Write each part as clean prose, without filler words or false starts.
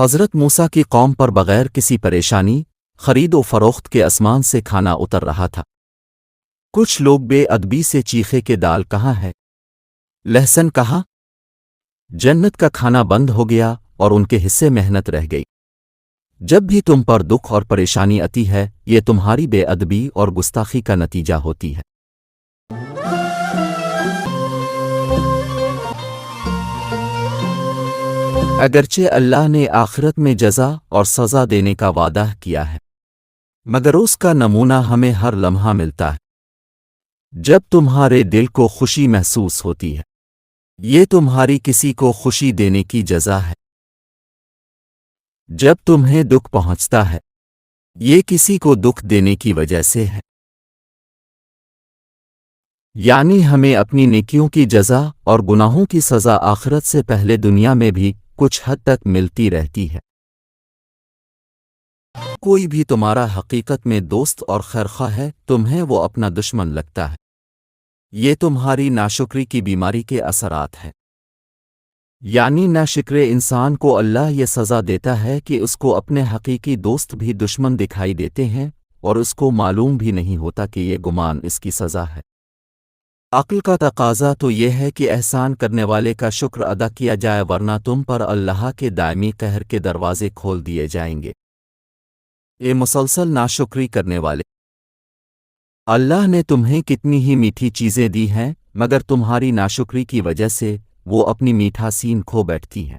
حضرت موسیٰ کی قوم پر بغیر کسی پریشانی خرید و فروخت کے آسمان سے کھانا اتر رہا تھا۔ کچھ لوگ بے ادبی سے چیخے کہ دال کہاں ہے، لہسن کہاں؟ جنت کا کھانا بند ہو گیا اور ان کے حصے محنت رہ گئی۔ جب بھی تم پر دکھ اور پریشانی آتی ہے، یہ تمہاری بے ادبی اور گستاخی کا نتیجہ ہوتی ہے۔ اگرچہ اللہ نے آخرت میں جزا اور سزا دینے کا وعدہ کیا ہے، مگر اس کا نمونہ ہمیں ہر لمحہ ملتا ہے جب تمہارے دل کو خوشی محسوس ہوتی ہے۔ یہ تمہاری کسی کو خوشی دینے کی جزا ہے۔ جب تمہیں دکھ پہنچتا ہے، یہ کسی کو دکھ دینے کی وجہ سے ہے۔ یعنی ہمیں اپنی نیکیوں کی جزا اور گناہوں کی سزا آخرت سے پہلے دنیا میں بھی کچھ حد تک ملتی رہتی ہے۔ کوئی بھی تمہارا حقیقت میں دوست اور خیرخواہ ہے، تمہیں وہ اپنا دشمن لگتا ہے۔ یہ تمہاری ناشکری کی بیماری کے اثرات ہیں۔ یعنی ناشکر انسان کو اللہ یہ سزا دیتا ہے کہ اس کو اپنے حقیقی دوست بھی دشمن دکھائی دیتے ہیں اور اس کو معلوم بھی نہیں ہوتا کہ یہ گمان اس کی سزا ہے۔ عقل کا تقاضا تو یہ ہے کہ احسان کرنے والے کا شکر ادا کیا جائے، ورنہ تم پر اللہ کے دائمی قہر کے دروازے کھول دیے جائیں گے۔ اے مسلسل ناشکری کرنے والے، اللہ نے تمہیں کتنی ہی میٹھی چیزیں دی ہیں، مگر تمہاری ناشکری کی وجہ سے وہ اپنی میٹھاسین کھو بیٹھتی ہیں۔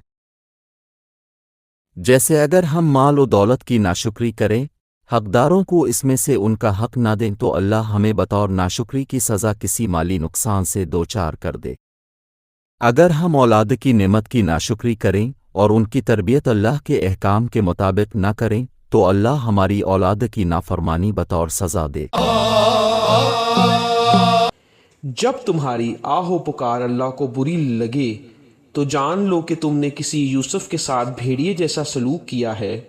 جیسے اگر ہم مال و دولت کی ناشکری کریں، حقداروں کو اس میں سے ان کا حق نہ دیں، تو اللہ ہمیں بطور ناشکری کی سزا کسی مالی نقصان سے دوچار کر دے۔ اگر ہم اولاد کی نعمت کی ناشکری کریں اور ان کی تربیت اللہ کے احکام کے مطابق نہ کریں، تو اللہ ہماری اولاد کی نافرمانی بطور سزا دے۔ جب تمہاری آہ و پکار اللہ کو بری لگے تو جان لو کہ تم نے کسی یوسف کے ساتھ بھیڑیے جیسا سلوک کیا ہے،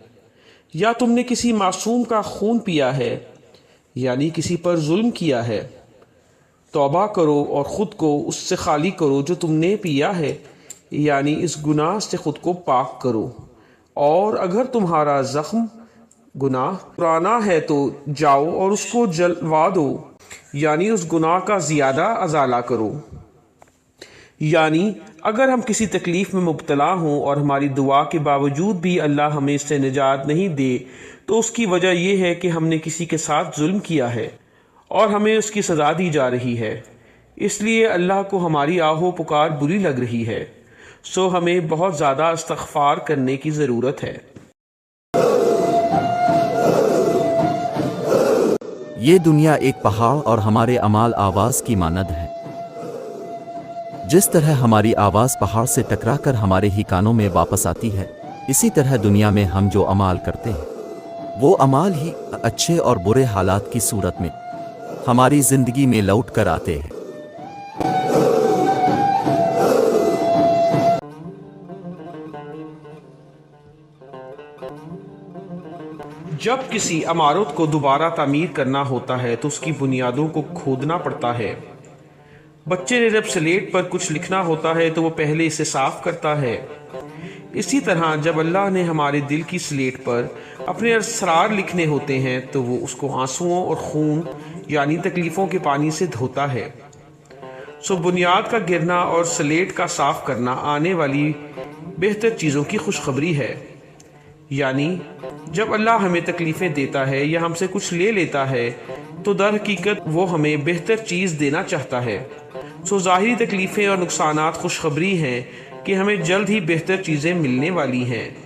یا تم نے کسی معصوم کا خون پیا ہے، یعنی کسی پر ظلم کیا ہے۔ توبہ کرو اور خود کو اس سے خالی کرو جو تم نے پیا ہے، یعنی اس گناہ سے خود کو پاک کرو۔ اور اگر تمہارا زخم گناہ پرانا ہے تو جاؤ اور اس کو جلوا دو، یعنی اس گناہ کا زیادہ ازالہ کرو۔ یعنی اگر ہم کسی تکلیف میں مبتلا ہوں اور ہماری دعا کے باوجود بھی اللہ ہمیں اس سے نجات نہیں دے، تو اس کی وجہ یہ ہے کہ ہم نے کسی کے ساتھ ظلم کیا ہے اور ہمیں اس کی سزا دی جا رہی ہے۔ اس لیے اللہ کو ہماری آہ و پکار بری لگ رہی ہے، سو ہمیں بہت زیادہ استغفار کرنے کی ضرورت ہے۔ یہ دنیا ایک پہاڑ اور ہمارے اعمال آواز کی مانند ہے۔ جس طرح ہماری آواز پہاڑ سے ٹکرا کر ہمارے ہی کانوں میں واپس آتی ہے، اسی طرح دنیا میں ہم جو اعمال کرتے ہیں، وہ اعمال ہی اچھے اور برے حالات کی صورت میں ہماری زندگی میں لوٹ کر آتے ہیں۔ جب کسی عمارت کو دوبارہ تعمیر کرنا ہوتا ہے تو اس کی بنیادوں کو کھودنا پڑتا ہے۔ بچے نے جب سلیٹ پر کچھ لکھنا ہوتا ہے تو وہ پہلے اسے صاف کرتا ہے۔ اسی طرح جب اللہ نے ہمارے دل کی سلیٹ پر اپنے اسرار لکھنے ہوتے ہیں تو وہ اس کو آنسوؤں اور خون یعنی تکلیفوں کے پانی سے دھوتا ہے۔ سو بنیاد کا گرنا اور سلیٹ کا صاف کرنا آنے والی بہتر چیزوں کی خوشخبری ہے۔ یعنی جب اللہ ہمیں تکلیفیں دیتا ہے یا ہم سے کچھ لے لیتا ہے تو در حقیقت وہ ہمیں بہتر چیز دینا چاہتا ہے۔ سو ظاہری تکلیفیں اور نقصانات خوشخبری ہیں کہ ہمیں جلد ہی بہتر چیزیں ملنے والی ہیں۔